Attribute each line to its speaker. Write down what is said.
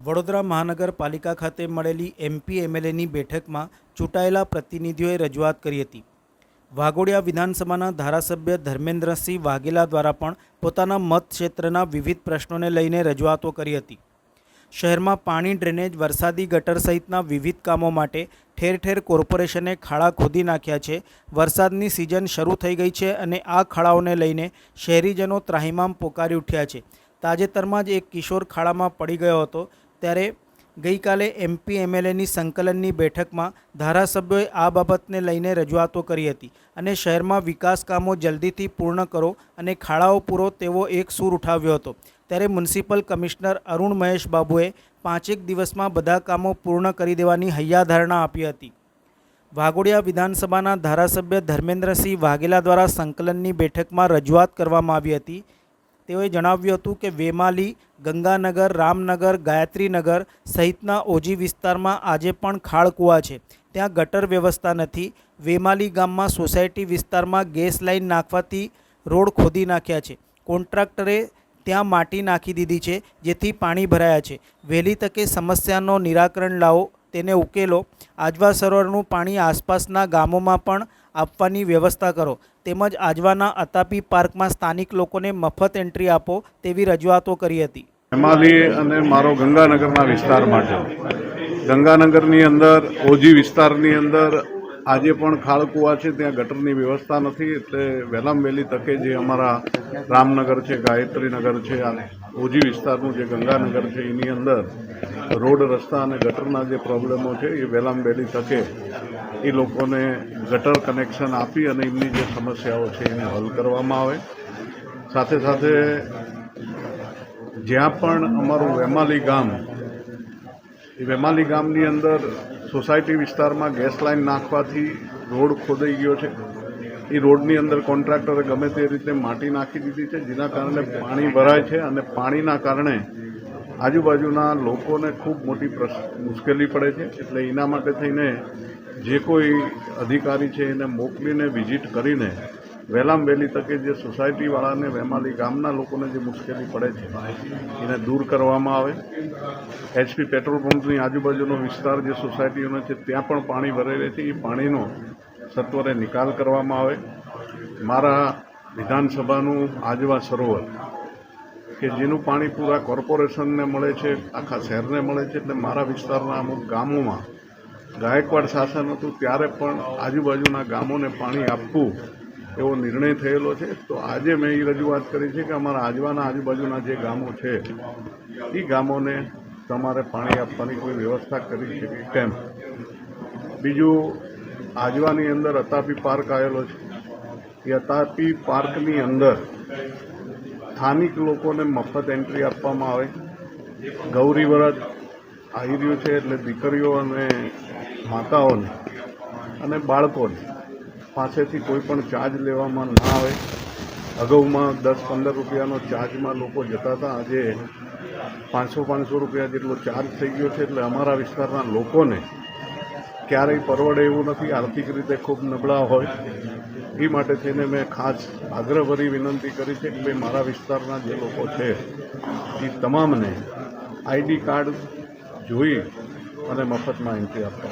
Speaker 1: વડોદરા મહાનગરપાલિકા ખાતે મળેલી એમપી એમએલએની બેઠકમાં ચૂંટાયેલા પ્રતિનિધિઓએ રજૂઆત કરી હતી। વાઘોડિયા વિધાનસભાના ધારાસભ્ય ધર્મેન્દ્રસિંહ વાઘેલા દ્વારા પણ પોતાના મતક્ષેત્રના વિવિધ પ્રશ્નોને લઈને રજૂઆતો કરી હતી। શહેરમાં પાણી, ડ્રેનેજ, વરસાદી ગટર સહિતના વિવિધ કામો માટે ઠેર ઠેર કોર્પોરેશને ખાડા ખોદી નાખ્યા છે। વરસાદની સિઝન શરૂ થઈ ગઈ છે અને આ ખાડાઓને લઈને શહેરીજનો ત્રાહિમામ પોકારી ઉઠ્યા છે। તાજેતરમાં જ એક કિશોર ખાડામાં પડી ગયો હતો, ત્યારે ગઈકાલે એમપી એમએલએની સંકલનની બેઠકમાં ધારાસભ્યોએ આ બાબતને લઈને રજૂઆતો કરી હતી અને શહેરમાં વિકાસ કામો જલ્દીથી પૂર્ણ કરો અને ખાડાઓ પૂરો તેવો એક સૂર ઉઠાવ્યો હતો। ત્યારે મ્યુનિસિપલ કમિશનર અરુણ મહેશ બાબુએ 5 દિવસમાં બધા કામો પૂર્ણ કરી દેવાની હૈયાધારણા આપી હતી। વાઘોડિયા વિધાનસભાના ધારાસભ્ય ધર્મેન્દ્રસિંહ વાઘેલા દ્વારા સંકલનની બેઠકમાં રજૂઆત કરવામાં આવી હતી। તેઓએ જણાવ્યું હતું કે વેમાલી, ગંગાનગર, રામનગર, ગાયત્રીનગર સહિતના ઓજી વિસ્તારમાં આજે પણ ખાળકૂવા છે, ત્યાં ગટર વ્યવસ્થા નથી। વેમાલી ગામમાં સોસાયટી વિસ્તારમાં ગેસ લાઇન નાખવાથી રોડ ખોદી નાખ્યા છે। કોન્ટ્રાક્ટરે ત્યાં માટી નાખી દીધી છે, જેથી પાણી ભરાયા છે। વહેલી તકે સમસ્યાનો નિરાકરણ લાવો, તેને ઉકેલો। આજવા સરોવરનું પાણી આસપાસના ગામોમાં પણ આપવાની વ્યવસ્થા કરો, તેમજ આજવાના અતાપી પાર્કમાં સ્થાનિક લોકોને મફત એન્ટ્રી આપો તેવી રજૂઆતો કરી હતી।
Speaker 2: વેમાલી અને મારો ગંગાનગરના વિસ્તાર માટે, ગંગાનગરની અંદર ઓજી વિસ્તારની અંદર આજે પણ ખાળકૂવા છે, ત્યાં ગટરની વ્યવસ્થા નથી। એટલે વહેલામાં વહેલી તકે જે અમારા રામનગર છે, ગાયત્રીનગર છે, ઓજી વિસ્તારનું જે ગંગાનગર છે એની અંદર રોડ, રસ્તા અને ગટરના જે પ્રોબ્લેમો છે એ વહેલામાં વહેલી તકે એ લોકોને ગટર કનેક્શન આપી અને એમની જે સમસ્યાઓ છે એને હલ કરવામાં આવે। સાથે સાથે જ્યાં પણ અમારું વેમાલી ગામ, એ વેમાલી ગામની અંદર સોસાયટી વિસ્તારમાં ગેસ લાઇન નાખવાથી રોડ ખોદાઈ ગયો છે। એ રોડની અંદર કોન્ટ્રાક્ટરે ગમે તે રીતે માટી નાખી દીધી છે, જેના કારણે પાણી ભરાય છે અને પાણીના કારણે આજુબાજુના લોકોને ખૂબ મોટી મુશ્કેલી પડે છે। એટલે એના માટે થઈને જે કોઈ અધિકારી છે એને મોકલીને વિઝિટ કરીને વહેલામાં વહેલી તકે જે સોસાયટીવાળાને, વેમાલી ગામના લોકોને જે મુશ્કેલી પડે છે એને દૂર કરવામાં આવે। એચપી પેટ્રોલ પંપની આજુબાજુનો વિસ્તાર જે સોસાયટીઓનો છે ત્યાં પણ પાણી ભરાઈ રહે છે, એ પાણીનો સત્વરે નિકાલ કરવામાં આવે। મારા વિધાનસભાનું આજવા સરોવર કે જેનું પાણી પૂરા કોર્પોરેશનને મળે છે, આખા શહેરને મળે છે, એટલે મારા વિસ્તારના અમુક ગામોમાં ગાયકવાડ શાસન હતું ત્યારે પણ આજુબાજુના ગામોને પાણી આપવું એવો નિર્ણય થયેલો છે। તો આજે મેં એ રજૂઆત કરી છે કે અમારા આજવાના આજુબાજુના જે ગામો છે એ ગામોને તમારે પાણી આપવાની કોઈ વ્યવસ્થા કરી છે કે કેમ। બીજું, આજવાની અંદર અતાપી પાર્ક આવેલો છે, એ અતાપી પાર્કની અંદર સ્થાનિક લોકોને મફત એન્ટ્રી આપવામાં આવે। ગૌરી વ્રત આવી રહ્યું છે એટલે દીકરીઓ અને માતાઓને અને બાળકોને પાસેથી કોઈ પણ ચાર્જ લેવામાં ના આવે। અગાઉમાં 10-15 રૂપિયાનો ચાર્જમાં લોકો જતા હતા, આજે 500 રૂપિયા જેટલો ચાર્જ થઈ ગયો છે। એટલે અમારા વિસ્તારના લોકોને ક્યારેય પરવડે એવું નથી, આર્થિક રીતે ખૂબ નબળા હોય। એ માટે થઈને મેં ખાસ આગ્રહભરી વિનંતી કરી છે કે ભાઈ મારા વિસ્તારના જે લોકો છે એ તમામને આઈડી કાર્ડ જોઈ અને મફતમાં એન્ટ્રી આપવામાં